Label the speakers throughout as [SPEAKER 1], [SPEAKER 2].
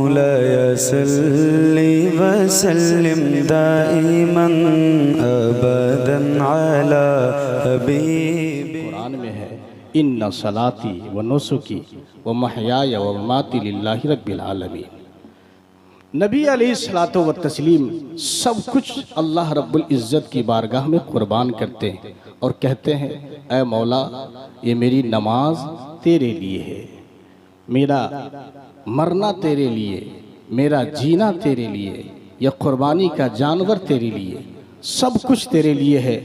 [SPEAKER 1] मौलाय सल्लि वसल्लिम दाइमन अबदन अला हबीबी।
[SPEAKER 2] कुरान में है इन्ना सलाती व नुसुकी व महयाय व ममाती लिल्लाहि रब्बिल आलमीन। नबी अलैहिस्सलातु व तस्लीम सब कुछ अल्लाह रब्बुल इज़्ज़त की बारगाह में कुर्बान करते हैं और कहते हैं ऐ मौला ये मेरी नमाज तेरे लिए है, मेरा मरना तेरे लिए, मेरा जीना तेरे लिए, यह कुर्बानी का जानवर तेरे लिए, सब कुछ तेरे लिए है।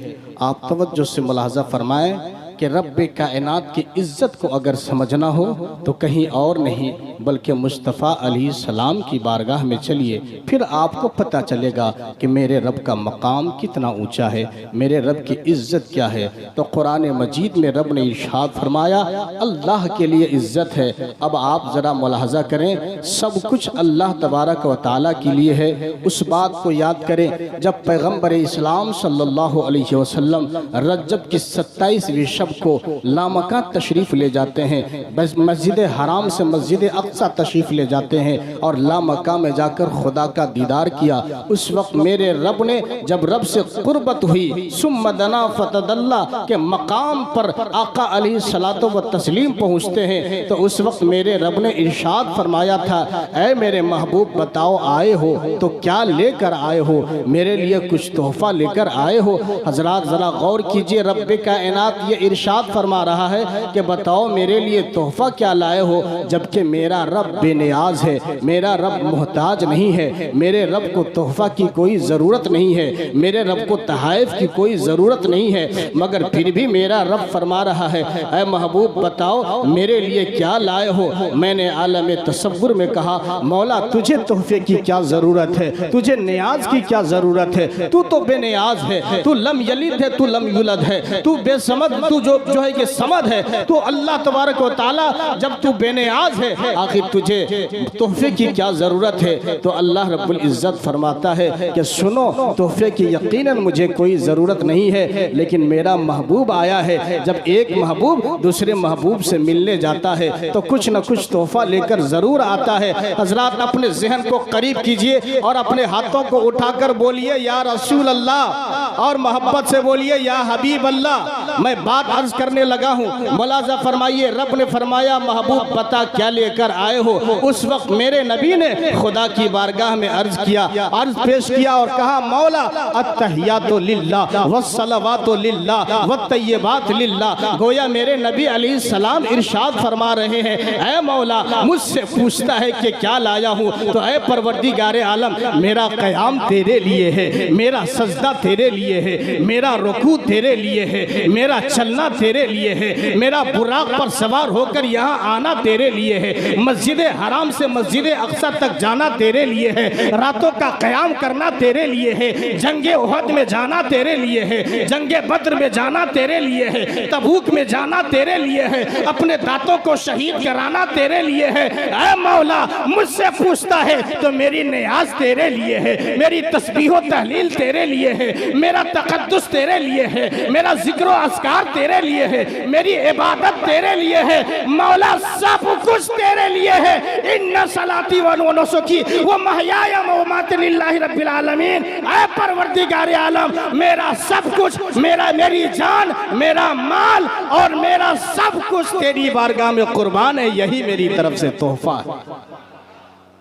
[SPEAKER 2] आप तवज्जो से मुलाहजा फरमाएं कि रब्बे कायनात की इज़्ज़त को अगर समझना हो तो कहीं और नहीं बल्कि मुस्तफ़ा अलैहिस्सलाम की बारगाह में चलिए, फिर आपको पता चलेगा कि मेरे रब का मकाम कितना ऊंचा है, मेरे रब की इज़्ज़त क्या है। तो कुरान मजीद में रब ने इरशाद फरमाया अल्लाह के लिए इज़्ज़त है। अब आप ज़रा मुलाहजा करें, सब कुछ अल्लाह तबारक व तआला के लिए है। उस बात को याद करें जब पैगम्बर इस्लाम सल्लल्लाहु अलैहि वसल्लम रजब की 27वीं शब को लामका तशरीफ़ ले जाते हैं, बस मस्जिद हराम से मस्जिद अक्सा तशरीफ़ ले जाते हैं और लामका में जाकर खुदा का दीदार किया। उस वक्त मेरे रब ने जब रब से कुर्बत हुई सुम्मा दना फतदल्ला के मकाम पर आका अलैहिस्सलातु व तस्लीम पहुँचते हैं, तो उस वक्त मेरे रब ने इरशाद फरमाया था ऐ मेरे महबूब बताओ आए हो तो क्या लेकर आए हो, मेरे लिए कुछ तोहफ़ा लेकर आए हो। हजरात ज़रा गौर कीजिए, रब्बे कायनात ये इरशाद फरमा रहा है कि बताओ मेरे लिए तोहफ़ा क्या लाए हो, जबकि मेरा रब बेनियाज है, मेरा रब मोहताज नहीं है, मेरे रब को तोहफ़ा की कोई ज़रूरत नहीं है, मेरे रब को तहाइफ की कोई ज़रूरत नहीं है, मगर फिर भी मेरा रब फरमा रहा है ऐ महबूब बताओ मेरे लिए क्या लाए हो। मैंने आलम तसव्वुर में कहा मौला तुझे तोहफ़े की क्या ज़रूरत है, तुझे नियाज की क्या ज़रूरत है, तू तो बेनियाज है, तू लम यलिद है, तू लम युलद है, तू बेसमद, तू जो है कि समद है, तू अल्लाह तबारक व तआला जब तू बेनियाज है आखिर तुझे तोहफे की क्या ज़रूरत है। तो अल्लाह रब्बुल इज़्ज़त फरमाता है कि सुनो तोहफे की यकीनन मुझे कोई ज़रूरत नहीं है, लेकिन मेरा महबूब आया है। जब एक महबूब दूसरे महबूब से मिलने जाता है तो कुछ न कुछ तोहफा लेकर ज़रूर आता है। हजरात अपने जहन को करीब कीजिए और अपने हाथों को उठाकर बोलिए या रसूल अल्लाह और मोहब्बत से बोलिए या हबीब अल्लाह। मैं बात अर्ज करने लगा हूँ, मुलाजा फरमाइए। रब ने फरमाया महबूब पता क्या लेकर आए हो। उस वक्त मेरे नबी ने खुदा की बारगाह में अर्ज किया, अर्ज पेश किया और कहा मौला अत्तहियातु लिल्लाह वस्सलावातु लिल्लाह वत्तय्यिबात लिल्लाह। गोया मेरे नबी अलैहिस्सलाम इरशाद फरमा रहे हैं ऐ मौला मुझसे पूछता है कि क्या लाया हूँ, तो ऐ परवरदिगारे आलम मेरा क़याम तेरे लिए है, मेरा सजदा तेरे लिए है, मेरा रुकू तेरे लिए है, मेरा चलना तेरे लिए है, मेरा बुराक पर सवार होकर यहाँ आना तेरे लिए है, मस्जिद हराम से मस्जिद अक्सा तक जाना तेरे लिए है, रातों का क़याम करना तेरे लिए है, जंगे उहद में जाना तेरे लिए है, जंगे बद्र में जाना तेरे लिए है, तबूक में जाना तेरे लिए है, अपने दांतों को शहीद कराना तेरे लिए है। ऐ मौला मुझसे पूछता है तो मेरी नियाज तेरे लिए है, मेरी तस्बीह तहलील तेरे लिए है, मेरा तक़द्दुस तेरे लिए है, मेरा जिक्र अस्कार तेरे लिए है, मेरी इबादत तेरे लिए है। मौला सब कुछ तेरे लिए है। इन्ना सलाती व नुसुकी व महयाया व ममाती लिल्लाहि रब्बिल आलमीन। ऐ परवरदिगारे आलम मेरा सब कुछ, मेरी जान, मेरा माल और मेरा सब कुछ तेरी बारगाह में कुर्बान है, यही मेरी तरफ से तोहफा है।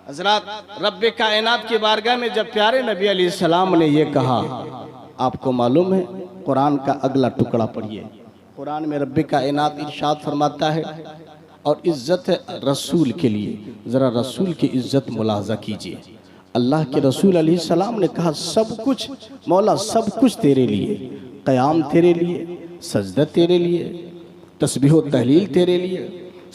[SPEAKER 2] हज़रात रब्बे कायनात की बारगाह में जब प्यारे नबी अलैहिस्सलाम ने ये कहा, आपको मालूम है कुरान का अगला टुकड़ा पढ़िए। कुरान में रब्बे कायनात इरशाद फरमाता है और इज़्ज़त है रसूल के लिए। ज़रा रसूल की इज़्ज़त मुलाहजा कीजिए। अल्लाह के रसूल अलैहिस्सलाम ने कहा सब कुछ मौला सब कुछ तेरे लिए, क़याम तेरे लिए, सजदा तेरे लिए, तस्बीह तहलील तेरे लिए,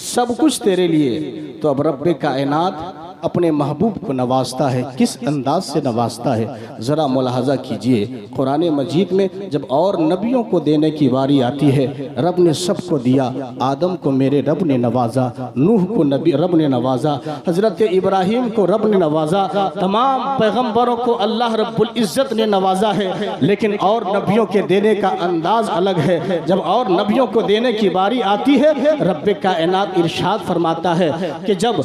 [SPEAKER 2] सब कुछ तेरे लिए। तो अब रब्बे कायनात अपने महबूब को नवाजता है, किस अंदाज से नवाजता है ज़रा मुलाहजा कीजिए। कुरान मजीद में जब और नबियों को देने की बारी आती है, रब ने सबको दिया। आदम को मेरे रब ने नवाजा, नूह को नबी रब ने नवाजा, हज़रत इब्राहीम को रब ने नवाजा, तमाम पैगम्बरों को अल्लाह रब्बुल इज़्ज़त ने नवाजा है। लेकिन और नबियों के देने का अंदाज अलग है। जब और नबियों को देने की बारी आती है, रब्बे कायनात इरशाद फरमाता है कि जब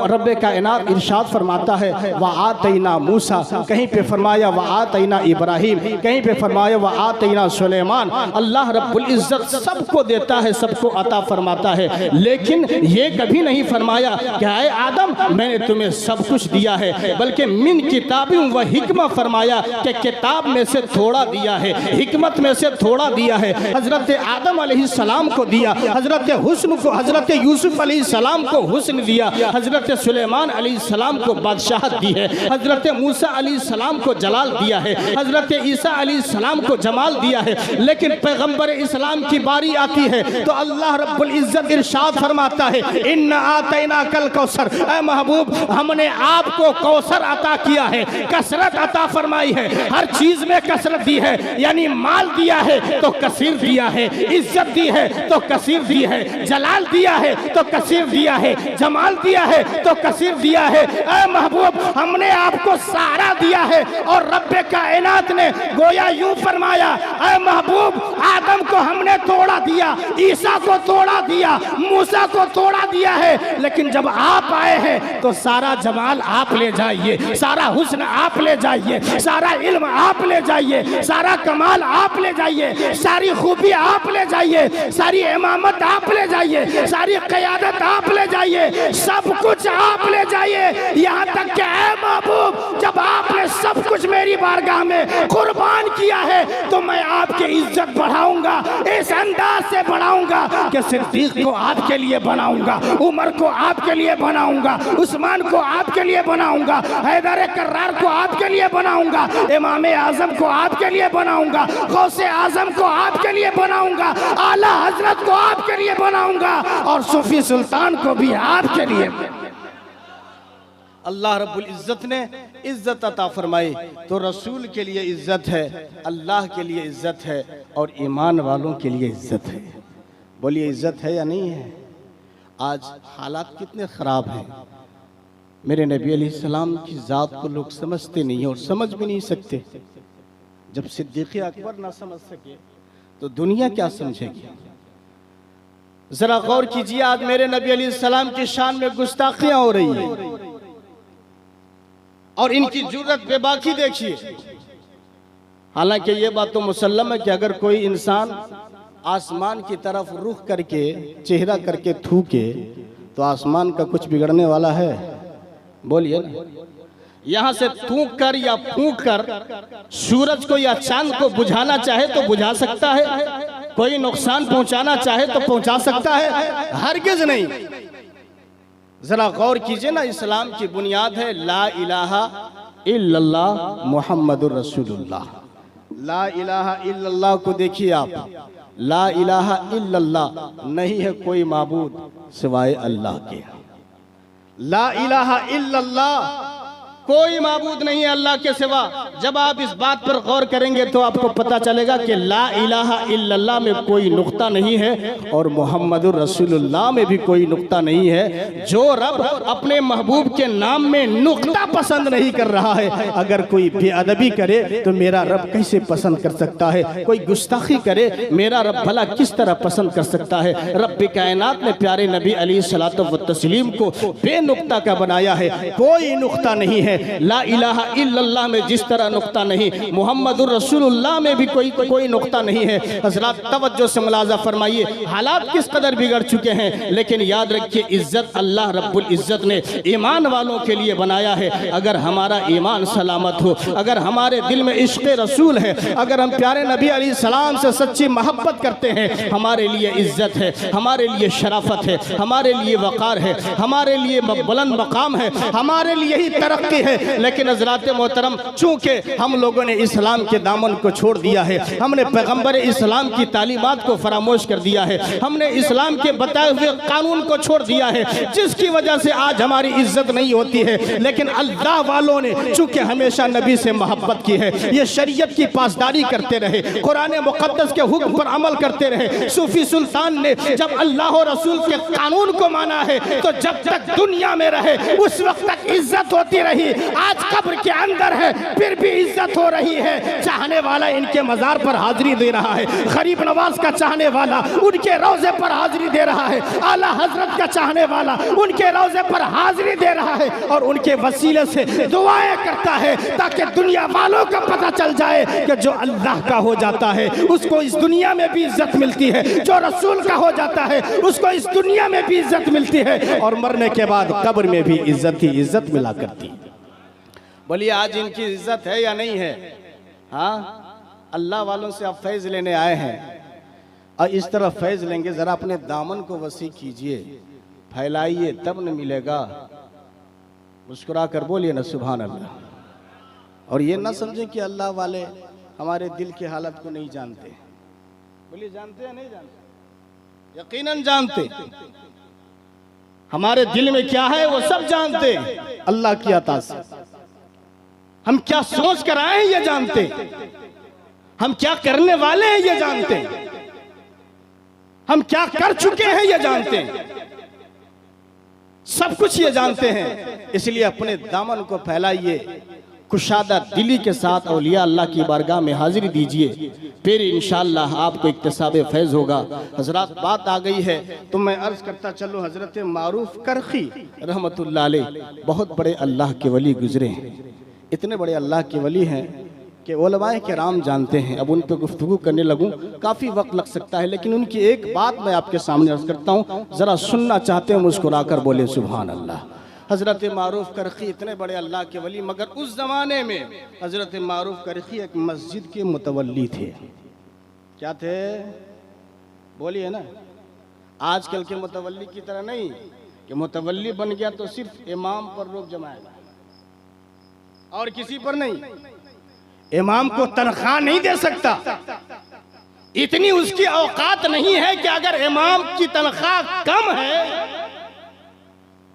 [SPEAKER 2] रब्बे कायनात कायनात इरशाद फरमाता है व आतैना मूसा, कहीं पे फरमाया व आतैना इब्राहिम, कहीं पे फरमाया व आतैना सुलेमान। अल्लाह रब्बुल इज्जत सबको देता है, सबको अता फरमाता है, लेकिन ये कभी नहीं फरमाया कि आए आदम मैंने तुम्हें सब कुछ दिया है, बल्कि मिन किताबिन व हिकमा फरमाया कि किताब में से थोड़ा दिया है, हिकमत में से थोड़ा दिया है। हजरत आदम अलैहिस्सलाम को दिया, हजरत हुस्न को, हजरत यूसुफ अलैहिस्सलाम को हुस्न दिया, हजरत सुलेमान अलैहिस्सलाम को बादशाहत दी है, हजरत मूसा अलैहिस्सलाम को जलाल दिया है, हजरत ईसा अलैहिस्सलाम को जमाल दिया है। लेकिन पैगंबर इस्लाम की बारी आती है तो अल्लाह रब्बुल इज्जत इरशाद फरमाता है इन्ना आतैना कल कौसर, ऐ महबूब हमने आपको कौसर अता किया है, कसरत अता फरमाई है, हर चीज में कसरत दी है, यानी माल दिया है तो कसीर दिया है, इज्जत दी है तो कसीर दी है, जलाल दिया है तो कसीर दिया है, जमाल दिया है तो कसीर दिया है। ऐ महबूब हमने आपको सारा दिया है। और रब्बे कायनात ने गोया यूं फरमाया, ऐ महबूब आदम को हमने तोड़ा दिया, ईसा को तोड़ा दिया, मूसा को तोड़ा दिया है, लेकिन जब आप आए हैं तो सारा जमाल आप ले जाइए, सारा हुस्न आप ले जाइए, सारा इल्म आप ले जाइए, सारा कमाल आप ले जाइए, सारी खूबी आप ले जाइए, सारी इमामत आप ले जाइए, सारी क़यादत आप ले जाइए, सब कुछ आप ले जाइए। यहाँ तक कि ऐ महबूब जब आपने सब कुछ मेरी बारगाह में कुर्बान किया है तो मैं आपकी इज्जत बढ़ाऊंगा, इस अंदाज से बढ़ाऊंगा कि सिद्दीक को आपके लिए बनाऊंगा, उमर को आपके लिए बनाऊंगा, उस्मान को आपके लिए बनाऊंगा, हैदर कर्रार को आपके लिए बनाऊंगा, इमाम आजम को आपके लिए बनाऊंगा, गौसे आजम को आपके लिए बनाऊंगा, आला हजरत को आपके लिए बनाऊंगा और सूफी सुल्तान को भी आपके लिए। अल्लाह रब्बुल इज्जत ने इज्जत अता फरमाई तो रसूल के लिए इज्जत है, अल्लाह के लिए इज्जत है और ईमान वालों के लिए इज्जत है। बोलिए इज्जत है या नहीं है? आज हालात कितने ख़राब हैं। मेरे नबी अलैहिस्सलाम की ज़ात को लोग समझते नहीं और समझ भी नहीं सकते। जब सिद्दीक़ अकबर ना समझ सके तो दुनिया क्या समझेगी? ज़रा गौर कीजिए, आज मेरे नबी अलैहिस्सलाम की शान में गुस्ताखियाँ हो रही हैं और इनकी जुर्रत बेबाकी देखिए। हालांकि ये बात तो मुसल्लम है कि अगर कोई इंसान आसमान की तरफ रुख करके चेहरा करके थूके तो आसमान का कुछ बिगड़ने वाला है? बोलिए ना। यहाँ से थूक कर या फूंक कर सूरज को या चांद को बुझाना चाहे तो बुझा सकता है, कोई नुकसान पहुंचाना चाहे तो पहुंचा सकता है? हरगिज नहीं। जरा गौर कीजिए ना, इस्लाम की बुनियाद है ला इलाहा इल्लल्लाह मुहम्मदुर रसूलुल्लाह। ला इलाहा इल्लल्लाह को देखिए आप, ला इलाहा इल्लल्लाह नहीं है कोई माबूद सिवाय अल्लाह के। ला इलाहा इल्लल्लाह कोई माबूद नहीं है अल्लाह के सिवा। जब आप इस बात पर गौर करेंगे तो आपको पता चलेगा कि ला इलाहा इल्लल्लाह में कोई नुक्ता नहीं है और मुहम्मदुर रसूलुल्लाह में भी कोई नुक्ता नहीं है। जो रब अपने महबूब के नाम में नुक्ता पसंद नहीं कर रहा है, अगर कोई बेअदबी करे तो मेरा रब कैसे पसंद कर सकता है? कोई गुस्ताखी करे मेरा रब भला किस तरह पसंद कर सकता है? रब्बे कायनात ने प्यारे नबी अलैहिस्सलातु व तस्लीम को बेनुक्ता का बनाया है, कोई नुक्ता नहीं है। ला इलाहा इल्लल्लाह में जिस तरह नुक्ता नहीं, मुहम्मदुर रसूलुल्लाह में भी कोई नुक्ता नहीं है। हज़रात तवज्जो से मुलाज़ा फरमाइए, हालात किस कदर बिगड़ चुके हैं, लेकिन याद रखिए इज्जत अल्लाह रब्बुल इज्जत ने ईमान वालों के लिए बनाया है। अगर हमारा ईमान सलामत हो, अगर हमारे दिल में इश्क़ रसूल है, अगर हम प्यारे नबी अलैहिस्सलाम से सच्ची मोहब्बत करते हैं, हमारे लिए इज्जत है, हमारे लिए शराफत है, हमारे लिए वक़ार है, हमारे लिए बुलंद मकाम है, हमारे लिए ही तरक्की है। लेकिन हज़रात मोहतरम, चूंकि हम लोगों ने इस्लाम के दामन को छोड़ दिया है, हमने पैगंबर इस्लाम की तालीमात को फरामोश कर दिया है, हमने इस्लाम के बताए हुए कानून को छोड़ दिया है, जिसकी वजह से आज हमारी इज्जत नहीं होती है। लेकिन अल्लाह वालों ने चूंकि हमेशा नबी से मोहब्बत की है, ये शरीयत की पासदारी करते रहे, कुरान मुक़द्दस के हुक्म पर अमल करते रहे। सूफी सुल्तान ने जब अल्लाह और रसूल के कानून को माना है तो जब तक दुनिया में रहे उस वक्त तक इज्जत होती रही नहीं, आज कब्र के अंदर है फिर भी इज्जत हो रही है। चाहने वाला इनके मज़ार पर हाजिरी दे रहा है, गरीब नवाज का चाहने वाला उनके रोज़े पर हाजिरी दे रहा है, आला हजरत का चाहने वाला उनके रोज़े पर हाजिरी दे रहा है और उनके वसीले से दुआएं करता है ताकि दुनिया वालों को पता चल जाए कि जो अल्लाह का हो जाता है उसको इस दुनिया में भी इज्जत मिलती है, जो रसूल का हो जाता है उसको इस दुनिया में भी इज्जत मिलती है और मरने के बाद कब्र में भी इज्जत ही इज्जत मिला करती। बोलिए आज इनकी इज्जत है या नहीं है? हाँ, अल्लाह वालों से आप फैज़ लेने आए हैं और इस तरह फैज़ लेंगे, ज़रा अपने दामन को वसी कीजिए, फैलाइए, तब न मिलेगा। मुस्कुरा कर बोलिए ना सुभान अल्लाह। और ये ना समझें कि अल्लाह वाले हमारे दिल की हालत को नहीं जानते। बोलिए जानते हैं नहीं जानते? यकीनन जानते, हमारे दिल में क्या है वो सब जानते हैं। अल्लाह की अता से हम क्या सोच कर आए हैं ये जानते, हम क्या करने वाले हैं ये जानते, हम क्या कर चुके हैं ये जानते, सब कुछ ये जानते हैं। इसलिए अपने दामन को फैलाइए, कुशादा दिली के साथ औलिया अल्लाह की बारगाह में हाजिरी दीजिए, फिर इंशाअल्लाह आपको इक्तिसाब फैज़ होगा। हजरात बात आ गई है तो मैं अर्ज करता चलूँ, हजरत मारूफ करखी रहमतुल्लाह अलैह बहुत बड़े अल्लाह के वली गुजरे हैं, इतने बड़े अल्लाह के वली हैं कि उलमाए किराम जानते हैं। अब उन पर गुफ्तगू करने लगूँ काफ़ी वक्त लग सकता है, लेकिन उनकी एक बात मैं आपके सामने अर्ज करता हूँ, ज़रा सुनना चाहते हैं मुस्कुरा कर बोले सुभान अल्लाह। हज़रत मारूफ करखी इतने बड़े अल्लाह के वली, मगर उस ज़माने में हज़रत मारूफ करखी एक मस्जिद के मुतवल्ली थे। क्या थे? बोलिए ना, आजकल के मुतवल्ली की तरह नहीं कि मुतवल्ली बन गया तो सिर्फ इमाम पर रोक जमाएगा और किसी पर नहीं। इमाम को तनख्वाह नहीं दे सकता, इतनी उसकी औकात नहीं है कि अगर इमाम की तनख्वाह कम है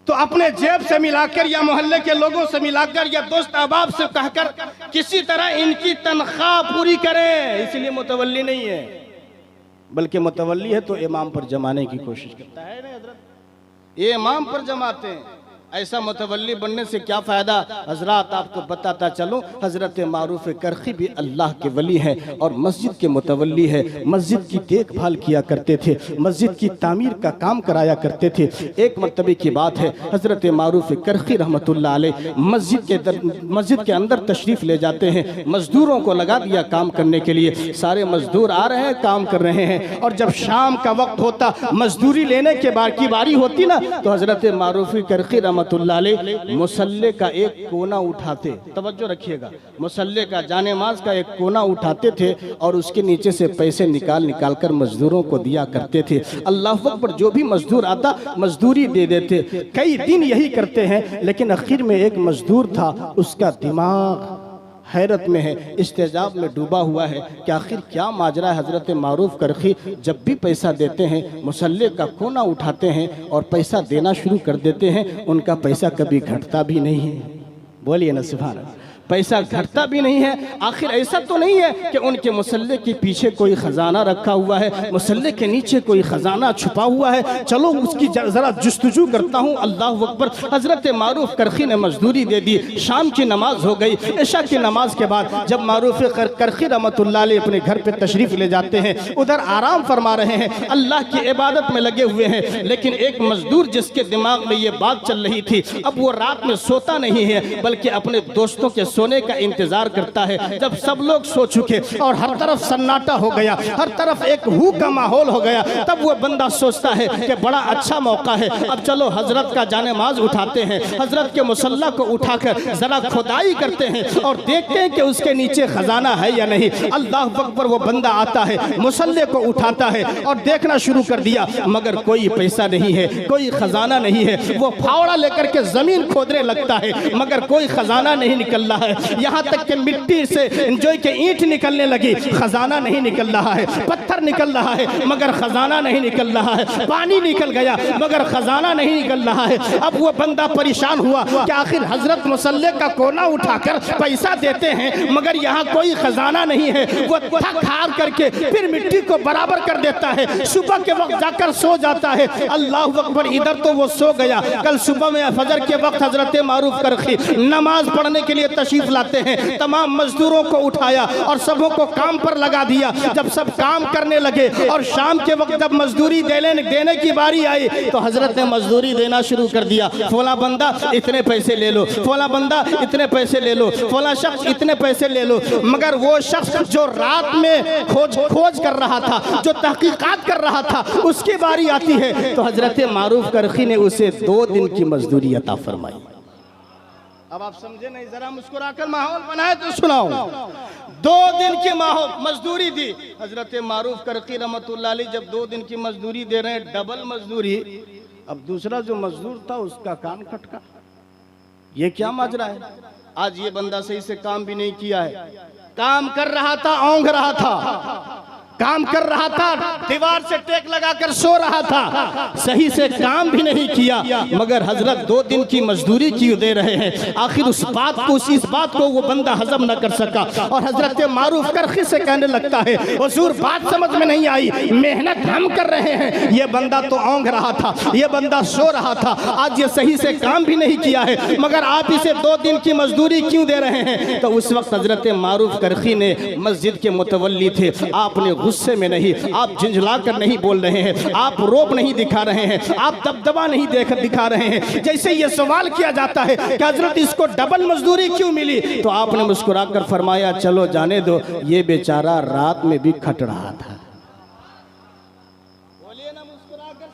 [SPEAKER 2] तो अपने जेब से मिलाकर या मोहल्ले के लोगों से मिलाकर या दोस्त अहबाब से कहकर किसी तरह इनकी तनख्वाह पूरी करें। इसलिए मुतवल्ली नहीं है, बल्कि मुतवल्ली है तो इमाम पर जमाने की कोशिश करता है। ना हजरत, ये इमाम पर जमाते हैं, ऐसा मुतवल्ली बनने से क्या फ़ायदा? हजरात आपको बताता चलूँ, हज़रत मारूफ करखी भी अल्लाह के वली हैं और मस्जिद के मुतवल्ली है। मस्जिद की देखभाल किया करते थे, मस्जिद की तामीर का काम कराया करते थे। एक मरतबे की बात है, हज़रत मारूफ करखी रहमतुल्लाह अलैह मस्जिद के अंदर तशरीफ़ ले जाते हैं, मज़दूरों को लगा दिया काम करने के लिए। सारे मज़दूर आ रहे हैं, काम कर रहे हैं, और जब शाम का वक्त होता, मजदूरी लेने के की बारी होती ना, तो हज़रत मारूफ करखी मुसल्ले का एक कोना उठाते, तवज्जो रखिएगा, मुसल्ले का जानेमाज का एक कोना उठाते थे और उसके नीचे से पैसे निकाल कर मजदूरों को दिया करते थे। अल्लाह अकबर, जो भी मजदूर आता मजदूरी दे देते। कई दिन यही करते हैं, लेकिन आखिर में एक मजदूर था, उसका दिमाग हैरत में है, इस्तेजाब में डूबा हुआ है कि आखिर क्या माजरा है। हज़रत मारूफ करखी जब भी पैसा देते हैं, मुसल्ले का कोना उठाते हैं और पैसा देना शुरू कर देते हैं, उनका पैसा कभी घटता भी नहीं है। बोलिए ना सुभान अल्लाह, पैसा घटता भी नहीं है। आखिर ऐसा तो नहीं है कि उनके मुसल्ले के पीछे कोई ख़जाना रखा हुआ है, मुसल्ले के नीचे कोई ख़जाना छुपा हुआ है, चलो उसकी ज़रा जुस्तजू करता हूँ। अल्लाह अकबर, हज़रत मारूफ करखी ने मजदूरी दे दी, शाम की नमाज हो गई। इशा की नमाज के बाद जब मारूफ करखी रहमतुल्लाह अलैह अपने घर पर तशरीफ़ ले जाते हैं, उधर आराम फरमा रहे हैं, अल्लाह की इबादत में लगे हुए हैं, लेकिन एक मजदूर जिसके दिमाग में ये बात चल रही थी, अब वो रात में सोता नहीं है, बल्कि अपने दोस्तों के सोने का इंतजार करता है। जब सब लोग सो चुके और हर तरफ सन्नाटा हो गया, हर तरफ एक हू का माहौल हो गया, तब वो बंदा सोचता है कि बड़ा अच्छा मौका है, अब चलो हजरत का जानेमाज उठाते हैं, हजरत के मुसल्ला को उठाकर जरा खुदाई करते हैं और देखते हैं कि उसके नीचे खजाना है या नहीं। अल्लाह अकबर, वो बंदा आता है, मुसल्ले को उठाता है और देखना शुरू कर दिया, मगर कोई पैसा नहीं है, कोई खजाना नहीं है। वो फावड़ा लेकर के जमीन खोदने लगता है, मगर कोई खजाना नहीं निकल रहा है, यहाँ तक कि मिट्टी से जो कि ईंट निकलने लगी, खजाना नहीं निकल रहा है, पत्थर निकल रहा है मगर खजाना नहीं निकल रहा है, पानी निकल गया मगर खजाना नहीं निकल रहा है। अब वो बंदा परेशान हुआ कि आखिर हजरत मुसल्ले का कोना उठाकर पैसा देते हैं मगर यहाँ कोई खजाना नहीं है। वो थक हार करके फिर मिट्टी को बराबर कर देता है, सुबह के वक्त जाकर सो जाता है। अल्लाह अकबर, इधर तो वो सो गया। कल सुबह में फजर के वक्त हजरत मारूफ करखी नमाज पढ़ने के लिए तशरीफ लाते हैं। तमाम मजदूरों को उठाया और सबों को काम पर लगा दिया। जब सब काम करने लगे और शाम के वक्त जब मजदूरी देने की बारी आई तो हजरत ने मजदूरी देना शुरू कर दिया। फला बंदा इतने पैसे ले लो, फला बंदा इतने पैसे ले लो, फला शख्स इतने पैसे ले लो। मगर वो शख्स जो रात में खोज कर रहा था, जो तहकीकात कर रहा था, उसकी बारी आती है तो हजरत मारूफ करखी ने उसे 2 दिन की मजदूरी अता फरमाई। अब आप समझे नहीं, जरा मुस्कुराकर माहौल बनाए तो सुनाओ। 2 दिन की मजदूरी दी हजरत मारूफ करकी रहमतुल्लाह अलैह। जब 2 दिन की मजदूरी दे रहे हैं, डबल मजदूरी। अब दूसरा जो मजदूर था उसका कान खटका, ये क्या माजरा है? आज ये बंदा सही से काम भी नहीं किया है, काम कर रहा था, औंघ रहा था, काम कर रहा था, दीवार से टेक लगाकर सो रहा था, सही से काम भी नहीं किया मगर हजरत 2 दिन की मजदूरी क्यों दे रहे हैं? आखिर इस बात को वो बंदा हजम न कर सका और हजरत मारूफ करखी से कहने लगता है, हुजूर बात समझ में नहीं आई, मेहनत हम कर रहे हैं, ये बंदा तो औंघ रहा था, ये बंदा सो रहा था, आज ये सही से काम भी नहीं किया है मगर आप इसे 2 दिन की मजदूरी क्यों दे रहे हैं? तो उस वक्त हजरत मारूफ करखी ने, मस्जिद के मुतवल्ली थे, आपने गुस्से में नहीं, आप झिंझला कर नहीं बोल रहे हैं, आप रोब नहीं दिखा रहे हैं, आप दबदबा नहीं दिखा रहे हैं। जैसे ये सवाल किया जाता है कि हजरत इसको डबल मजदूरी क्यों मिली, तो आपने मुस्कुराकर फरमाया, चलो जाने दो, ये बेचारा रात में भी खट रहा था। बोलिए ना मुस्कुराकर,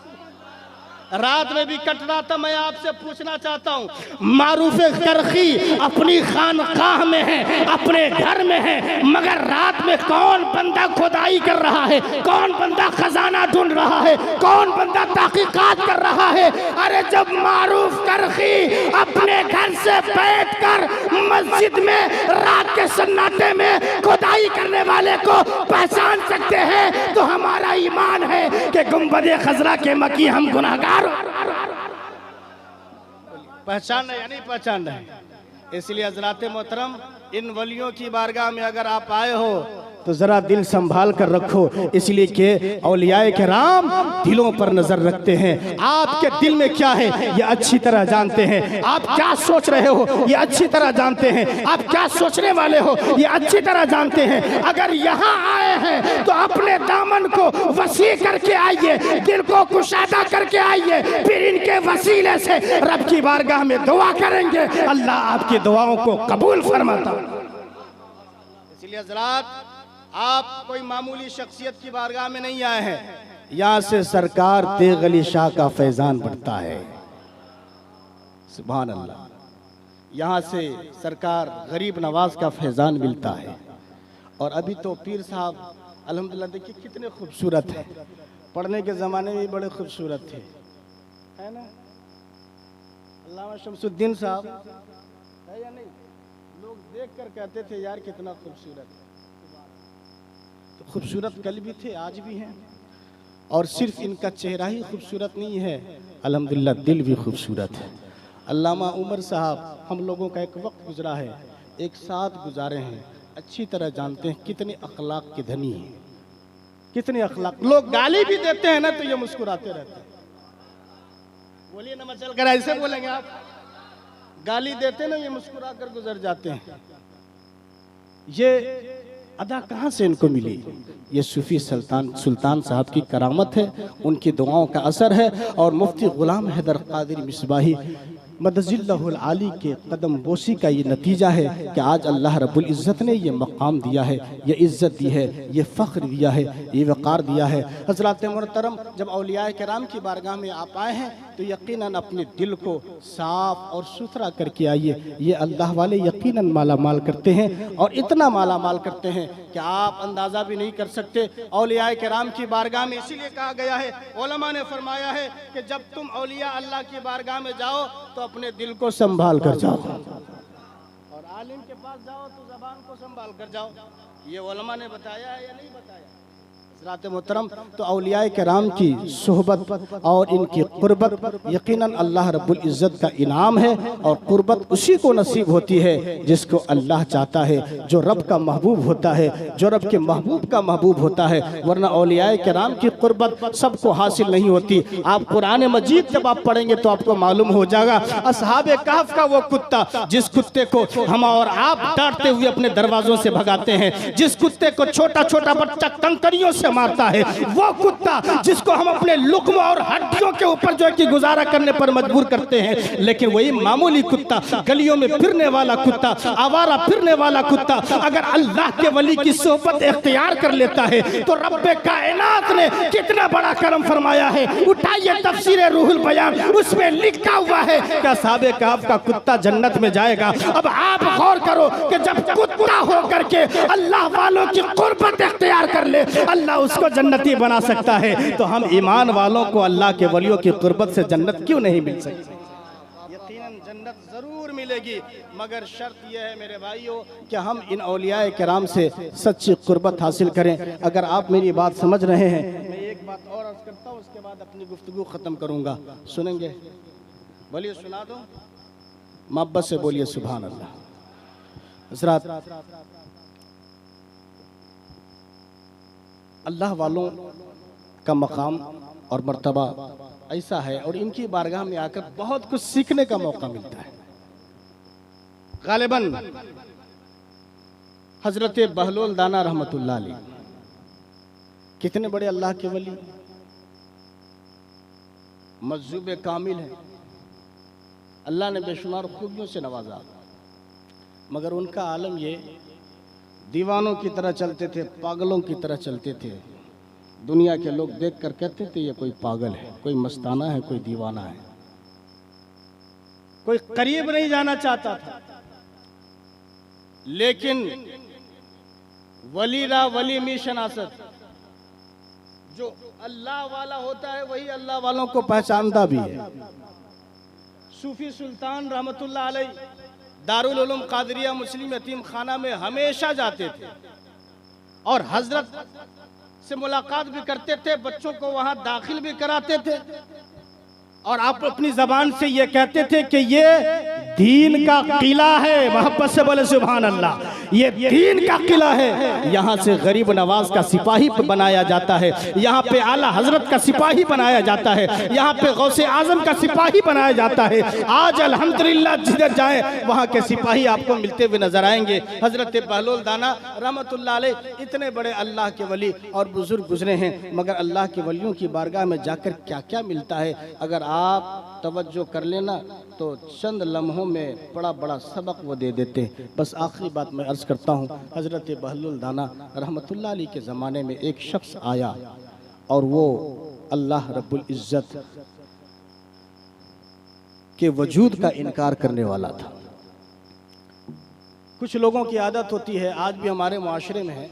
[SPEAKER 2] रात में भी कट रहा था। मैं आपसे पूछना चाहता हूँ, मारूफ करखी अपनी खानकाह में है, अपने घर में है, मगर रात में कौन बंदा खुदाई कर रहा है, कौन बंदा खजाना ढूंढ रहा है, कौन बंदा तहकीकात कर रहा है? अरे जब मारूफ करखी अपने घर से बैठकर मस्जिद में रात के सन्नाटे में खुदाई करने वाले को पहचान सकते हैं तो हमारा ईमान है कि गुंबदे खजरा के मकी हम गुनाहगार पहचान रहे या नहीं पहचान रहे। इसलिए हजरात मोहतरम, इन वलियों की बारगाह में अगर आप आए हो तो जरा दिल संभाल कर रखो, इसलिए कि औलियाए किराम दिलों पर नजर रखते हैं। आपके दिल में क्या है ये अच्छी तरह जानते हैं, आप क्या सोच रहे हो ये अच्छी तरह जानते हैं, आप क्या सोचने वाले हो ये अच्छी तरह जानते हैं। अगर यहाँ आए हैं तो अपने दामन को वसी करके आइए, दिल को कुशादा करके आइए, फिर इनके वसीले से रब की बारगाह में दुआ करेंगे, अल्लाह आपकी दुआओं को कबूल फरमाता। इसलिए हजरात, आप कोई मामूली शख्सियत की बारगाह में नहीं आए हैं, यहाँ से सरकार तेग अली शाह का फैजान बढ़ता है। सुभान अल्लाह। यहाँ से सरकार गरीब नवाज का फैजान मिलता है। और अभी तो पीर साहब अल्हम्दुलिल्लाह देखिए कितने खूबसूरत हैं, पढ़ने के ज़माने में बड़े खूबसूरत थे, है ना? अल्लामा शमसुद्दीन साहब है या नहीं? लोग देख कर कहते थे यार कितना खूबसूरत है। तो खूबसूरत कल भी थे, आज भी हैं। और सिर्फ इनका चेहरा ही खूबसूरत नहीं है, अल्हम्दुलिल्लाह दिल भी खूबसूरत है। अल्लामा उमर साहब, हम लोगों का एक वक्त गुजरा है, एक साथ गुजारे हैं, अच्छी तरह जानते हैं कितने अखलाक के धनी हैं, कितने अखलाक। लोग गाली भी देते हैं ना तो ये मुस्कुराते रहते हैं। बोलिए ना, मचल कर ऐसे बोलेंगे आप, गाली देते ना ये मुस्कुरा कर गुजर जाते हैं। ये अदा कहाँ से इनको मिली? ये सूफी सुल्तान साहब की करामत है, उनकी दुआओं का असर है। और मुफ्ती गुलाम हैदर कादरी मिसबाही मदजिल्लाहुल आली के कदम बोसी का ये नतीजा है कि आज अल्लाह रब्बुल इज़्ज़त ने ये मकाम दिया है, ये इज़्ज़त दी है, ये फ़ख्र दिया है, ये वक़ार दिया है। हज़रात मोहतरम, जब औलियाए किराम की बारगाह में आप आए हैं तो यकीनन अपने दिल को साफ़ और सुथरा करके आइए। ये अल्लाह वाले यकीनन माला माल करते हैं, और इतना माला माल करते हैं कि आप अंदाज़ा भी नहीं कर सकते। औलियाए किराम की बारगाह में इसीलिए कहा गया है, उलमा ने फरमाया है कि जब तुम औलिया अल्लाह की बारगाह में जाओ तो अपने दिल को संभाल कर जाओ। और आलिम के पास जाओ तो ज़बान को संभाल कर जाओ, ये उलमा ने बताया है या नहीं बताया? हज़रात मोहतरम, तो औलिया किराम की सोहबत और इनकी कुर्बत यकीनन अल्लाह रब्बुल इज़्ज़त का इनाम है, और कुर्बत उसी को नसीब होती है जिसको अल्लाह चाहता है, जो रब का महबूब होता है, जो रब के महबूब का महबूब होता है। वरना औलिया किराम की कुर्बत सबको हासिल नहीं होती। आप कुरान मजीद जब आप पढ़ेंगे तो आपको मालूम हो जाएगा, असहाबे कहफ का वो कुत्ता, जिस कुत्ते को हम और आप डांटते हुए अपने दरवाजों से भगाते हैं, जिस कुत्ते को छोटा छोटा बच्चा कंकरियों से मारता है, वो कुत्ता जिसको हम अपने लुक्म और हड्डियों के ऊपर जो है कि गुजारा करने पर मजबूर करते हैं, लेकिन वही मामूली कुत्ता, गलियों में फिरने वाला कुत्ता, आवारा फिरने वाला कुत्ता अगर अल्लाह के वली की सोहबत इख्तियार कर लेता है तो रब्बे कायनात ने कितना बड़ा करम फरमाया है। उठाइए तफसीर रूहुल बयान, उसमें लिखा हुआ है कि असहाबे कहफ का कुत्ता जन्नत में जाएगा। अब आप गौर करो कि जब कुत्ता हो करके अल्लाह वालों की कुर्बत इख्तियार कर ले, अल्लाह उसको जन्नती बना सकता है, तो हम ईमान वालों को अल्लाह के वलियों की कुर्बत से जन्नत क्यों नहीं मिल सकती? यकीनन जन्नत जरूर मिलेगी, मगर शर्त यह है मेरे भाइयों कि हम इन औलिया किराम से सच्ची कुर्बत हासिल करें। अगर आप मेरी बात समझ रहे हैं, मैं एक बात और अर्ज करता हूँ, उसके बाद अपनी गुफ्तगू खत्म करूंगा। सुनेंगे? बोलिए, सुना दो, मोहब्बत से बोलिए सुभान अल्लाह। हज़रात, अल्लाह वालों का मकाम और मर्तबा ऐसा है, और इनकी बारगाह में आकर बहुत कुछ सीखने का मौका मिलता है। गालिबन हजरत बहलोल दाना रहमतुल्लाह अलैह कितने बड़े अल्लाह के वली, मजजूब कामिल है, अल्लाह ने बेशुमार खूबियों से नवाजा, मगर उनका आलम ये दीवानों की तरह चलते थे, पागलों की तरह चलते थे। दुनिया के लोग देखकर कहते थे ये कोई पागल है, कोई मस्ताना है, कोई दीवाना है, कोई करीब नहीं जाना चाहता था। लेकिन वली रा वली मी शनासत, जो अल्लाह वाला होता है वही अल्लाह वालों को पहचानता भी है। सूफी सुल्तान रहमतुल्लाह अलैह दारुल उलूम कादरिया मुस्लिम यतीम खाना में हमेशा जाते थे और हजरत से मुलाकात भी करते थे, बच्चों को वहां दाखिल भी कराते थे, और आप अपनी जबान से ये कहते थे कि ये दीन का किला है। मोहब्बत से बोले सुभान अल्लाह, ये दीन का किला है। यहाँ से गरीब नवाज का सिपाही बनाया जाता है, यहाँ पे आला हजरत का सिपाही बनाया जाता है, यहाँ पे गौसे आजम का सिपाही बनाया जाता है। आज अल्हम्दुलिल्लाह जिधर जाए वहाँ के सिपाही आपको मिलते हुए नजर आएंगे। हजरत बहलोल दाना रहमतुल्लाह अलैह इतने बड़े अल्लाह के वली और बुजुर्ग गुजरे हैं, मगर अल्लाह के वलियों की बारगाह में जाकर क्या क्या मिलता है अगर आप तवज्जो कर लेना तो चंद लम्हों में बड़ा बड़ा सबक वो दे देते। बस आखिरी बात मैं अर्ज करता हूँ, हजरत बहलोल दाना रहमतुल्लाह अलैह के ज़माने में एक शख्स आया और वो अल्लाह रब्बुल इज़्ज़त के वजूद का इनकार करने वाला था। कुछ लोगों की आदत होती है, आज भी हमारे मुआशरे में है,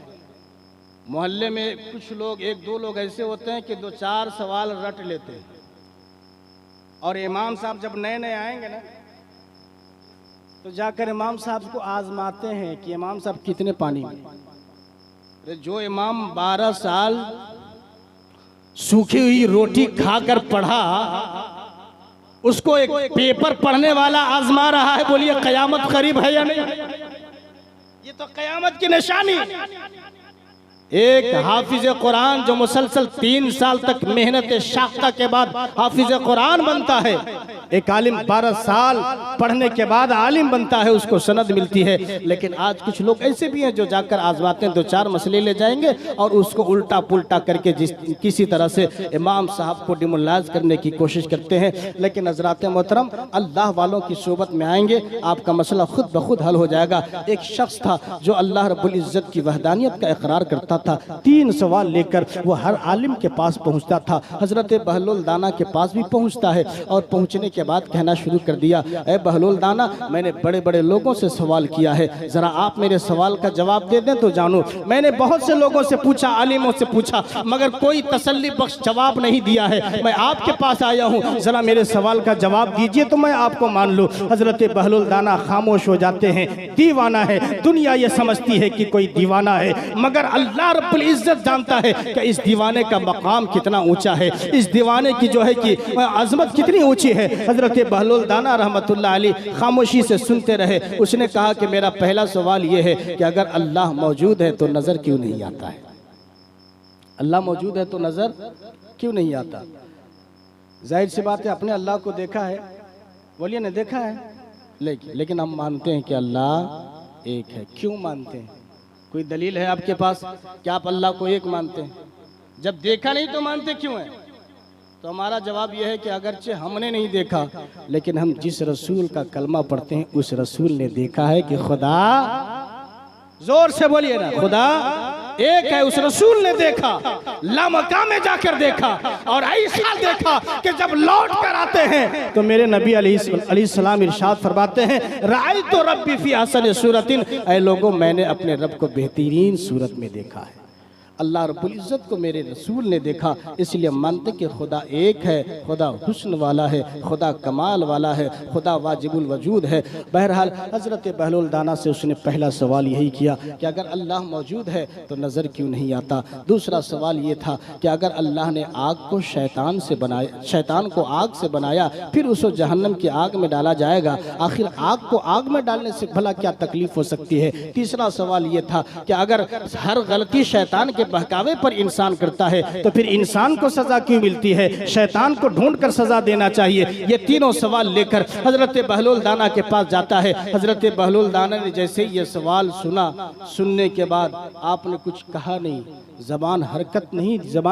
[SPEAKER 2] मोहल्ले में कुछ लोग, एक दो लोग ऐसे होते हैं कि दो चार सवाल रट लेते हैं, और इमाम साहब जब नए नए आएंगे ना तो जाकर इमाम साहब को आजमाते हैं कि इमाम साहब कितने पानी में। अरे जो इमाम 12 साल सूखी हुई रोटी खाकर पढ़ा, उसको एक पेपर पढ़ने वाला आजमा रहा है, बोलिए कयामत करीब है या नहीं? ये तो कयामत की निशानी। एक हाफिज कुरान जो मुसलसल 3 साल तक मेहनत शाख्ता के बाद हाफिज कुरान बनता है, एक आलिम 12 साल पढ़ने के बाद आलिम बनता है, उसको सनद मिलती है। लेकिन आज कुछ लोग ऐसे भी हैं जो जाकर आजमाते हैं, 2-4 मसले ले जाएंगे और उसको उल्टा पुल्टा करके किसी तरह से इमाम साहब को डिमोलाइज करने की कोशिश करते हैं। लेकिन हज़रात मोहतरम, अल्लाह वालों की सोबत में आएंगे, आपका मसला खुद ब खुद हल हो जाएगा। एक शख्स था जो अल्लाह रब्बुल इज़्ज़त की वहदानियत का इकरार करता था, 3 सवाल लेकर वो हर आलिम के पास पहुंचता था। हजरत बहलुल दाना के पास भी पहुंचता है और पहुंचने के बाद कहना शुरू कर दिया, ए बहलुल दाना, मैंने बड़े बड़े लोगों से सवाल किया है, जरा आप मेरे सवाल का जवाब दे दें तो जानूं। मैंने बहुत से लोगों से पूछा, आलिमों से पूछा, मगर कोई तसल्ली बख्श जवाब नहीं दिया है। मैं आपके पास आया हूँ, जरा मेरे सवाल का जवाब दीजिए तो मैं आपको मान लूँ। हजरत बहलुल दाना खामोश हो जाते हैं। दीवाना है, दुनिया ये समझती है कि कोई दीवाना है, मगर अल्लाह रब्बुल इज्जत जानता है कि इस दीवाने का मकाम कितना ऊंचा है, इस दीवाने की जो है कि अजमत कितनी ऊंची है। हजरत बहलुल दाना रहमतुल्लाह अलैह खामोशी से सुनते रहे। उसने कहा कि मेरा पहला सवाल ये है कि अगर अल्लाह मौजूद है तो नजर क्यों नहीं आता है? अल्लाह मौजूद है तो नजर क्यों नहीं आता? जाहिर सी बात है, अपने अल्लाह को देखा है, बोलिए ने देखा है, लेकिन हम मानते हैं कि अल्लाह एक है। क्यों मानते हैं? कोई दलील है आपके पास कि आप अल्लाह को एक मानते हैं? जब देखा नहीं तो मानते क्यों है? तो हमारा जवाब यह है कि अगरचे हमने नहीं देखा, लेकिन हम जिस रसूल का कलमा पढ़ते हैं उस रसूल ने देखा है कि खुदा, जोर से बोलिए ना, खुदा एक है। उस रसूल ने देखा, लामका में जाकर देखा, और ऐसा देखा कि जब लौट कर आते हैं तो मेरे नबी अलैहिस्सलाम इरशाद फरमाते हैं, राई तो रब्बी फी अहसन सूरतिन, ऐ लोगों, मैंने अपने रब को बेहतरीन सूरत में देखा है। अल्लाह रब्बुल इज़्ज़त को मेरे रसूल ने देखा, इसलिए मानते कि खुदा एक है, खुदा हुस्न वाला है, खुदा कमाल वाला है, खुदा वाजिबुल वजूद है। बहरहाल हज़रत बहलुल दाना से उसने पहला सवाल यही किया कि अगर अल्लाह मौजूद है तो नज़र क्यों नहीं आता। दूसरा सवाल ये था कि अगर अल्लाह ने आग को शैतान से बनाया, शैतान को आग से बनाया, फिर उसको जहन्नम की आग में डाला जाएगा, आखिर आग को आग में डालने से भला क्या तकलीफ हो सकती है। तीसरा सवाल ये था कि अगर हर गलती शैतान के बहकावे पर इंसान करता है तो फिर इंसान को सजा क्यों मिलती है? शैतान को ढूंढकर सजा देना चाहिए। ये तीनों सवाल लेकर हजरत बहलुल दाना के पास जाता है। हजरत बहलुल दाना ने जैसे ही ये सवाल सुना, सुनने के बाद आपने कुछ कहा नहीं, जबान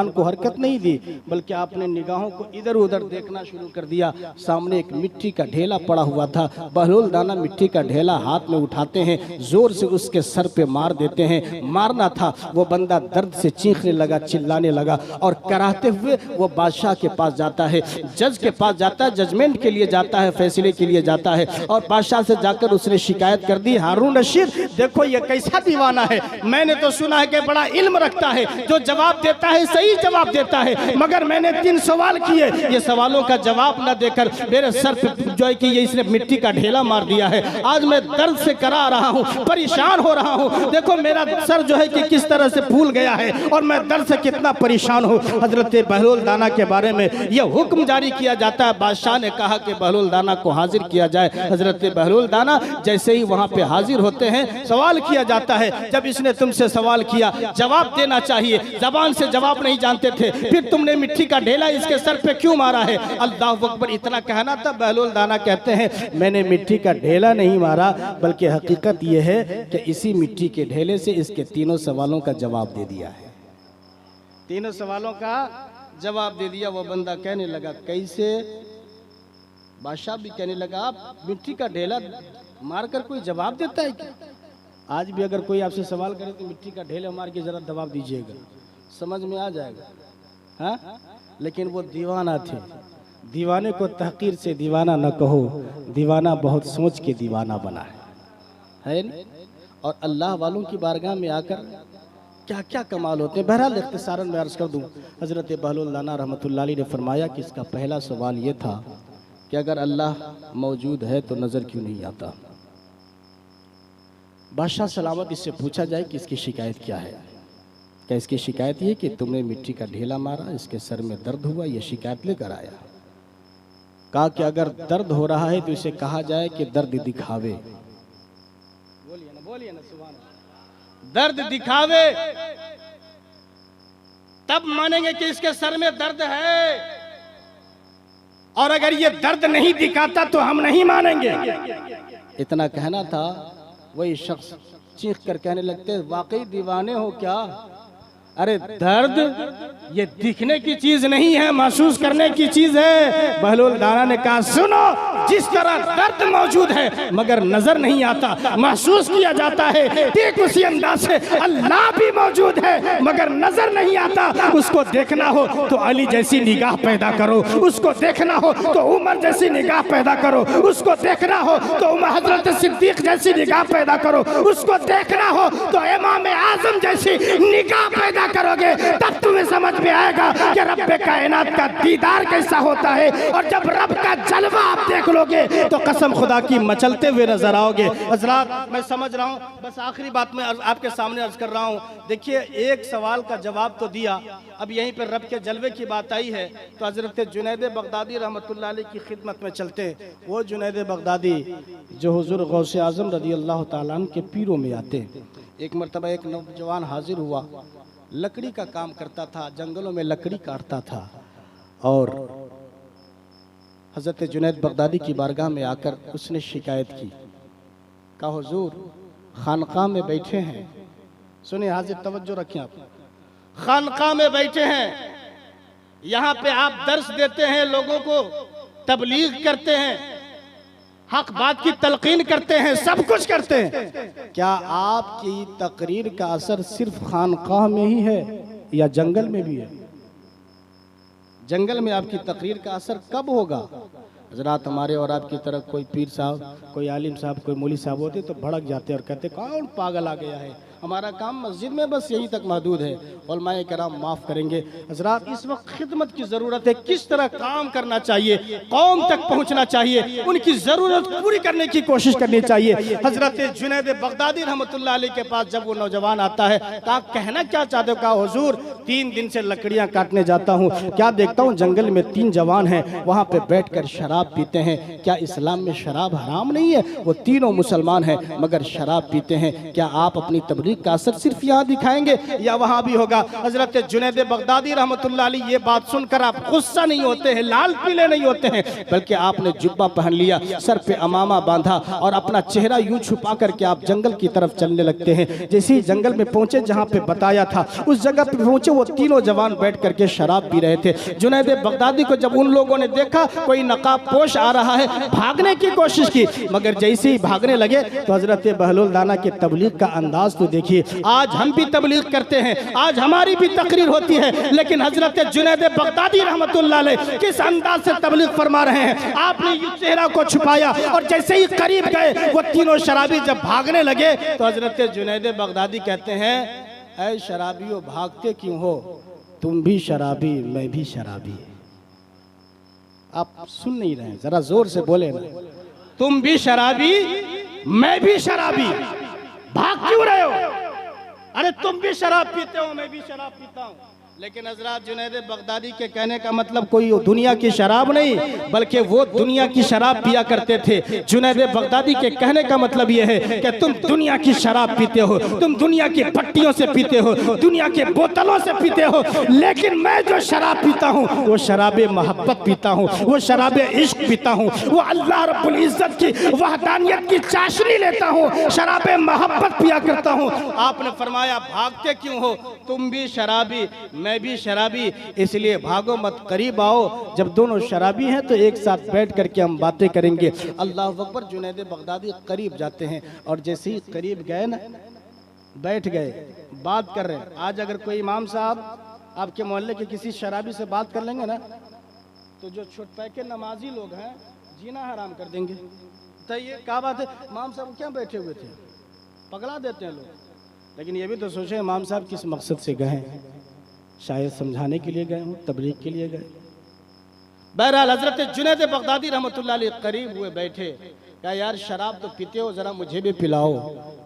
[SPEAKER 2] को हरकत नहीं दी, बल्कि आपने निगाहों को इधर उधर देखना शुरू कर दिया। सामने एक मिट्टी का ढेला पड़ा हुआ था। बहलुल दाना मिट्टी का ढेला हाथ में उठाते हैं, जोर से उसके सर पे मार देते हैं। मारना था, वो बंदा दर्द से चीखने लगा, चिल्लाने लगा, और कराहते हुए वो बादशाह के पास जाता है, जज के पास जाता है, जजमेंट के लिए जाता है, फैसले के लिए जाता है। और बादशाह से जाकर उसने शिकायत कर दी, हारून रशीद, देखो ये कैसा दीवाना है, मैंने तो सुना है कि बड़ा इल्म रखता है, जो जवाब देता है सही जवाब देता है, मगर मैंने 3 सवाल किए, ये सवालों का जवाब न देकर मेरे सर पे जो है कि ये इसने मिट्टी का ढेला मार दिया है। आज मैं दर्द से करा रहा हूँ, परेशान हो रहा हूँ, देखो मेरा सर जो है कि किस तरह से फूल गया है और मैं दर्द से कितना परेशान हूँ। हजरत बहलुल दाना के बारे में यह हुक्म जारी किया जाता है। बादशाह ने कहा कि बहलुल दाना को हाजिर किया जाए। हजरत बहलुल दाना जैसे ही वहाँ पे हाजिर होते हैं, सवाल किया जाता है, जब इसने तुमसे सवाल किया जवाब देना चाहिए, जबान से जवाब नहीं जानते थे, फिर तुमने मिट्टी का ढेला इसके सर पे क्यों मारा है? अल्लाह अकबर इतना कहना था। बहलुल दाना कहते हैं, मैंने मिट्टी का ढेला नहीं मारा, बल्कि हकीकत यह है कि इसी मिट्टी के ढेले से इसके 3 सवालों का जवाब दे दिया है। 3 सवालों का जवाब दे दिया। वो बंदा कहने लगा, कैसे? बादशाह भी कहने लगा, आप मिट्टी का ढेला मारकर कोई जवाब देता है क्या? आज भी अगर कोई आपसे सवाल करे तो मिट्टी का ढेला मार के जरा जवाब दीजिएगा, समझ में आ जाएगा। हाँ, लेकिन वो दीवाना थे। दीवाने को तहकीर से दीवाना न कहो, दीवाना बहुत सोच के दीवाना बना है न? और अल्लाह वालों की बारगाह में आकर क्या क्या कमाल होते हैं। बहरहाल इख्तिसारन में अर्ज कर दूं, हजरत बहलुल दाना रहमतुल्लाह अलैह ने फरमाया कि इसका पहला सवाल ये था कि अगर अल्लाह मौजूद है तो नजर क्यों नहीं आता। बादशाह सलामत इससे पूछा जाए कि इसकी शिकायत क्या है? क्या इसकी शिकायत ये कि तुमने मिट्टी का ढेला मारा, इसके सर में दर्द हुआ, यह शिकायत लेकर आया। कहा कि अगर दर्द हो रहा है तो इसे कहा जाए कि दर्द दिखावे। बोलिए ना सुभान अल्लाह। दर्द दिखावे, तब मानेंगे कि इसके सर में दर्द है, और अगर ये दर्द नहीं दिखाता तो हम नहीं मानेंगे। इतना कहना था। वही शख्स चीख कर कहने लगते, वाकई दीवाने हो क्या? अरे दर्द ये दिखने की चीज नहीं है, महसूस करने की चीज है। बहलोल दाना ने कहा सुनो, जिस तरह दर्द मौजूद है मगर नजर नहीं आता, महसूस किया जाता है, ठीक उसी अंदाज से अल्लाह भी मौजूद है मगर नजर नहीं आता। उसको देखना हो तो अली जैसी निगाह पैदा करो, उसको देखना हो तो उमर जैसी निगाह पैदा करो, उसको देखना हो तो हजरत सिद्दीक जैसी निगाह पैदा करो, उसको देखना हो तो इमाम आजम जैसी निगाह पैदा करोगे, तब तुम्हें समझ में आएगा कि रब कायनात का दीदार कैसा होता है। और जब रब का जलवा आप देख लोगे तो कसम खुदा की मचलते हुए नजर आओगे। हजरात मैं समझ रहा हूँ, बस आखिरी बात मैं आपके सामने अर्ज कर रहा हूँ। देखिए एक सवाल का जवाब तो दिया, अब यहीं पर रब के जलवे की बात आई है तो हजरत जुनैद बगदादी रहमतुल्लाह अलैह की खिदमत में चलते। वो जुनैद बगदादी जो हुजूर गौसे आजम रज़ी अल्लाह ताला अन्हु के पीरों में आते। एक मरतबा एक नौजवान हाजिर हुआ, लकड़ी का काम करता था, जंगलों में लकड़ी काटता था और हजरत जुनैद बगदादी की बारगाह में आकर उसने शिकायत की, कहा हुजूर खानकाह में बैठे हैं, सुनिए हाजिर तवज्जो रखें आप, खानकाह में बैठे हैं, यहाँ पे आप दर्स देते हैं, लोगों को तबलीग करते हैं, हक बात की तलकीन करते हैं, सब कुछ करते हैं, क्या आपकी तकरीर का असर सिर्फ खानकाह में ही है या जंगल में भी है? जंगल में आपकी तकरीर का असर कब होगा? हजरात हमारे और आपकी तरह कोई पीर साहब, कोई आलिम साहब, कोई मौली साहब होते तो भड़क जाते और कहते कौन पागल आ गया है, हमारा काम मस्जिद में बस यही तक महदूद है। उलमाए कराम माफ़ करेंगे। हजरात इस वक्त खिदमत की ज़रूरत है, किस तरह काम करना चाहिए, कौम तक पहुँचना चाहिए, उनकी ज़रूरत पूरी करने की कोशिश करनी चाहिए। हजरत जुनैद बगदादी रहमतुल्लाह अलैह के पास जब वो नौजवान आता है, कहा कहना क्या चाहते हो? कहा हुजूर 3 दिन से लकड़ियाँ काटने जाता हूँ, क्या देखता हूँ जंगल में 3 जवान हैं, वहाँ पे बैठ कर शराब पीते हैं, क्या इस्लाम में शराब हराम नहीं है? वो तीनों मुसलमान हैं मगर शराब पीते हैं, क्या आप अपनी तबलीग का असर सिर्फ यहाँ दिखाएंगे या वहाँ भी होगा? हजरत जुनैद बगदादी रहमतुल्लाह अलैह ये बात सुनकर आप गुस्सा नहीं होते हैं, लाल पीले नहीं होते हैं, बल्कि आपने जुब्बा पहन लिया, सर पे अमामा बांधा और अपना चेहरा यूं छुपा करके आप जंगल की तरफ चलने लगते हैं। जैसे ही जंगल में पहुंचे जहाँ पे बताया था, उस जगह पे पहुंचे, वो तीनों जवान बैठ करके शराब पी रहे थे। जुनैद बगदादी को जब उन लोगों ने देखा कोई नकाब पोश आ रहा है, भागने की कोशिश की, मगर जैसे ही भागने लगे तो हजरत बहलोल दाना के तबलीग का अंदाज तो देखिए। आज हम भी तबलीग करते हैं, आज हमारी भी तकरीर होती है, लेकिन हजरत जुनैद बगदादी रहमतुल्लाह अलैह किस अंदाज से तबलीग फरमा रहे हैं। आपने ये चेहरा को छुपाया और जैसे ही करीब गए वो तीनों शराबी जब भागने लगे तो हजरत जुनैद बगदादी कहते हैं, ऐ शराबियों भागते क्यों हो, तुम भी शराबी मैं भी शराबी। आप सुन नहीं रहे, जरा जोर से बोले ना, तुम भी शराबी मैं भी शराबी, भाग क्यों रहे हो? अरे तुम भी शराब पीते हो मैं भी शराब पीता हूँ। लेकिन हजरत जुनैद बगदादी के कहने का मतलब कोई दुनिया की शराब नहीं, बल्कि वो दुनिया की शराब पिया करते थे। जुनैद बगदादी के कहने का मतलब ये है कि तुम दुनिया की शराब पीते हो, तुम दुनिया की पट्टियों से पीते हो, दुनिया के बोतलों से पीते हो, लेकिन मैं जो शराब पीता हूँ वो शराब मोहब्बत पीता हूँ, वो शराब इश्क पीता हूँ, वो अल्लाह रब्बुल इज्जत की वहदानियत की चाशनी लेता हूँ, शराब मोहब्बत पिया करता हूँ। आपने फरमाया भागते क्यों हो, तुम भी शराबी मैं भी शराबी, इसलिए भागो मत, करीब आओ। जब दोनों शराबी हैं तो एक साथ बैठ करके हम बातें करेंगे। अल्लाह अकबर। जुनैद बगदादी करीब जाते हैं और जैसे ही करीब गए ना, बैठ गए, बात कर रहे हैं। आज अगर कोई इमाम साहब आपके मोहल्ले के किसी शराबी से बात कर लेंगे ना, तो जो छोटपैके नमाजी लोग हैं जीना हराम कर देंगे। तो ये क्या बात है, इमाम साहब क्या बैठे हुए थे, पगला देते हैं लोग। लेकिन ये भी तो सोचे इमाम साहब किस मकसद से गए हैं, शायद समझाने के लिए गए हों, तबलीग के लिए गए। बहरहाल हजरत जुनैद बगदादी रहमतुल्लाह अलैह करीब हुए, बैठे, कहा यार शराब तो पीते हो, जरा मुझे भी पिलाओ।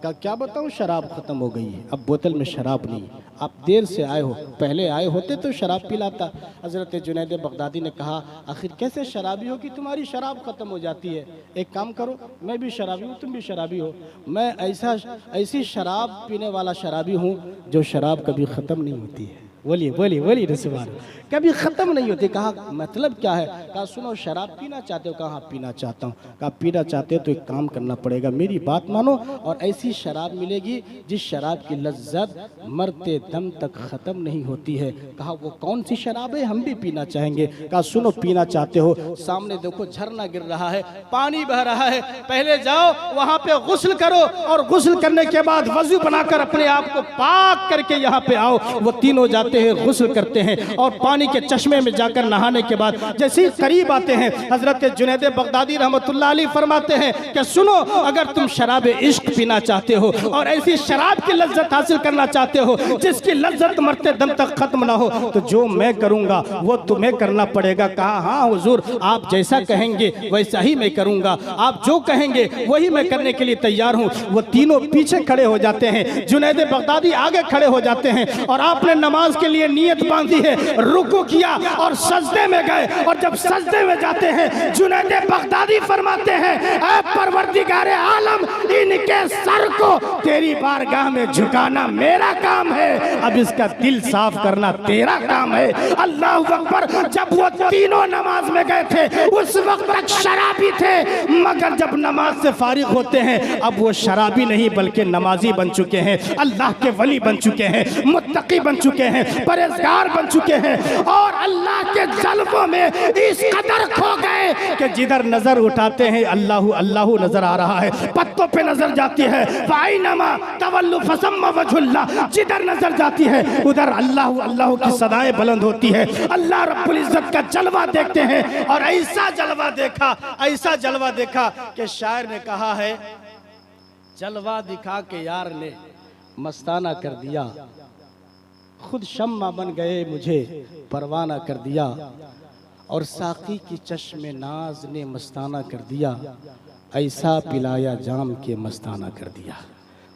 [SPEAKER 2] कहा क्या बताऊं, शराब खत्म हो गई है, अब बोतल में शराब नहीं, आप देर से आए हो, पहले आए होते तो शराब पिलाता। हजरत जुनैद बगदादी ने कहा आखिर कैसे शराबी हो कि तुम्हारी शराब खत्म हो जाती है, एक काम करो, मैं भी शराबी हूँ, तुम भी शराबी हो, मैं ऐसी शराब पीने वाला शराबी हूँ जो शराब कभी ख़त्म नहीं होती है। बोलिए बोलिए बोलिए ना सुभान अल्लाह। कभी ख़त्म नहीं होती। कहा मतलब क्या है? कहा सुनो, शराब पीना चाहते हो? कहा हाँ पीना चाहता हूँ। कहा पीना चाहते हो तो एक काम करना पड़ेगा, मेरी बात मानो और ऐसी शराब मिलेगी जिस शराब की लज्जत मरते दम तक ख़त्म नहीं होती है। कहा वो कौन सी शराब है, हम भी पीना चाहेंगे। कहा सुनो, पीना चाहते हो, सामने देखो झरना गिर रहा है, पानी बह रहा है, पहले जाओ वहाँ पे गुस्ल करो और गुस्ल करने के बाद वजू बनाकर अपने आप को पाक करके यहाँ पे आओ। वो तीनों जाते हैं, गुस्ल करते हैं और पानी के चश्मे में जाकर नहाने के बाद जैसे ही करीब आते हैं, हजरत जुनैद बगदादी रहमतुल्लाह अलैह फरमाते हैं कि सुनो, अगर तुम शराब इश्क पीना चाहते हो और ऐसी शराब की लज्जत हासिल करना चाहते हो जिसकी लज्जत मरते दम तक खत्म ना हो, तो जो मैं करूंगा वो तुम्हें करना पड़ेगा। कहा हाँ हुजूर, आप जैसा कहेंगे वैसा ही मैं करूंगा, आप जो कहेंगे वही मैं करने के लिए तैयार हूँ। वो तीनों पीछे खड़े हो जाते हैं, जुनैद बगदादी आगे खड़े हो जाते हैं और आपने नमाज के लिए नियत बांधी है, रुकू किया और सजदे में गए। और जब सजदे में जाते हैं, जुनैद बगदादी फरमाते हैं, ऐ परवरदिगारे आलम, इनके सर को तेरी बारगाह में झुकाना मेरा काम है, अब इसका दिल साफ करना तेरा काम है। अल्लाह अकबर। जब वो तीनों नमाज में गए थे उस वक्त तक शराबी थे, मगर जब नमाज से फारिग होते हैं अब वो शराबी नहीं बल्कि नमाजी बन चुके हैं, अल्लाह के वली बन चुके हैं, मुत्तकी बन चुके हैं, परहेजगार बन चुके हैं और अल्लाह के जलवों में इस कदर खो गए कि जिधर नजर उठाते हैं अल्लाह अल्लाह नजर आ रहा है, पत्तों पे नजर जाती है, फाइनमा तवल्लु फसम्मा वजहुल्लाह, जिधर नजर जाती है उधर अल्लाह अल्लाह की सदाएं बुलंद होती है, अल्लाह रब्बुल इज्जत का जलवा देखते हैं। और ऐसा जलवा देखा कि शायर ने कहा है, जलवा दिखा के यार ने मस्ताना कर दिया, खुद शम्मा बन गए मुझे परवाना कर दिया, और साकी की चश्मे नाज ने मस्ताना कर दिया, ऐसा पिलाया जाम के मस्ताना कर दिया।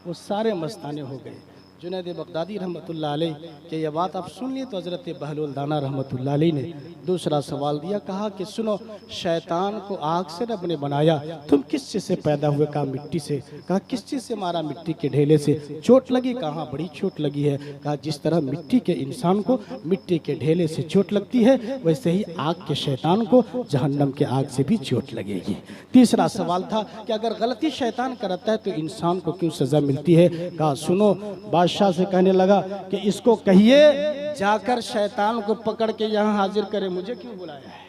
[SPEAKER 2] वो सारे मस्ताने हो गए। जुनैद बगदादी रहमतुल्लाह अलैह कि ये बात आप सुन लिए तो हज़रत बहलुल दाना रहमतुल्लाह अलैह ने दूसरा सवाल दिया। कहा कि सुनो, शैतान को आग से रब ने बनाया, तुम किस चीज़ से पैदा हुए? कहा मिट्टी से। कहा किस चीज़ से मारा? मिट्टी के ढेले से। चोट लगी? कहा बड़ी चोट लगी है। कहा जिस तरह मिट्टी के इंसान को मिट्टी के ढेले से चोट लगती है वैसे ही आग के शैतान को जहन्नम के आग से भी चोट लगेगी। तीसरा सवाल था कि अगर गलती शैतान करता है तो इंसान को क्यों सज़ा मिलती है? कहा सुनो, बादशाह से कहने लगा कि इसको कहिए जाकर शैतान को पकड़ के यहाँ हाजिर करे, मुझे क्यों बुलाया है?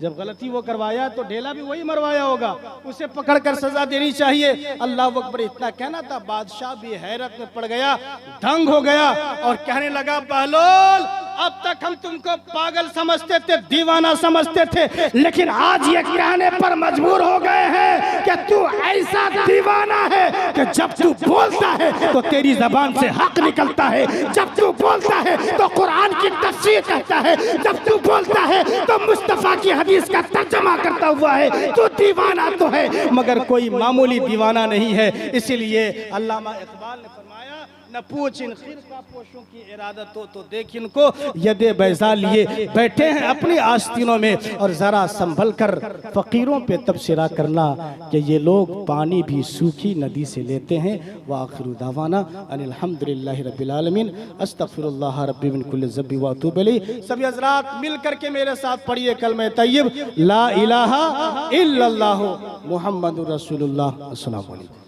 [SPEAKER 2] जब गलती वो करवाया तो ढेला भी वही मरवाया होगा, उसे पकड़ कर सजा देनी चाहिए। अल्लाह अकबर। इतना कहना था, बादशाह भी हैरत में पड़ गया, दंग हो गया और कहने लगा, बहलोल अब तक हम तुमको पागल समझते थे, दीवाना समझते थे, लेकिन आज ये कहने पर मजबूर हो गए हैं कि तू ऐसा दीवाना है कि जब तू बोलता है तो तेरी जबान से हक निकलता है, जब तू बोलता है तो कुरान की तफसीर कहता है, जब तू बोलता है तो मुस्तफा की हदीस का तर्जमा करता हुआ है। तू दीवाना तो है मगर कोई मामूली दीवाना नहीं है। इसीलिए अल्लामा इकबाल ने फरमाया, न पूछ इन खिरका पोशों की इरादत हो तो देख इनको यदे बैजा लिए बैठे हैं अपनी आस्तीनों में। और जरा संभल कर फकीरों पे तबसरा करना कि ये लोग पानी भी सूखी नदी से लेते हैं। व आखिरु दावाना अनिल हम्दुलिल्लाहि रब्बिल आलमीन अस्तगफिरुल्लाह रब्बी मिन कुल्लि ज़ंबि व अतूबु इलैहि। सभी हज़रात मिल करके मेरे साथ पढ़िए कलमे तय्यब ला इलाहा इल्लल्लाहु मुहम्मदुर रसूलुल्लाह। अस्सलामु अलैकुम।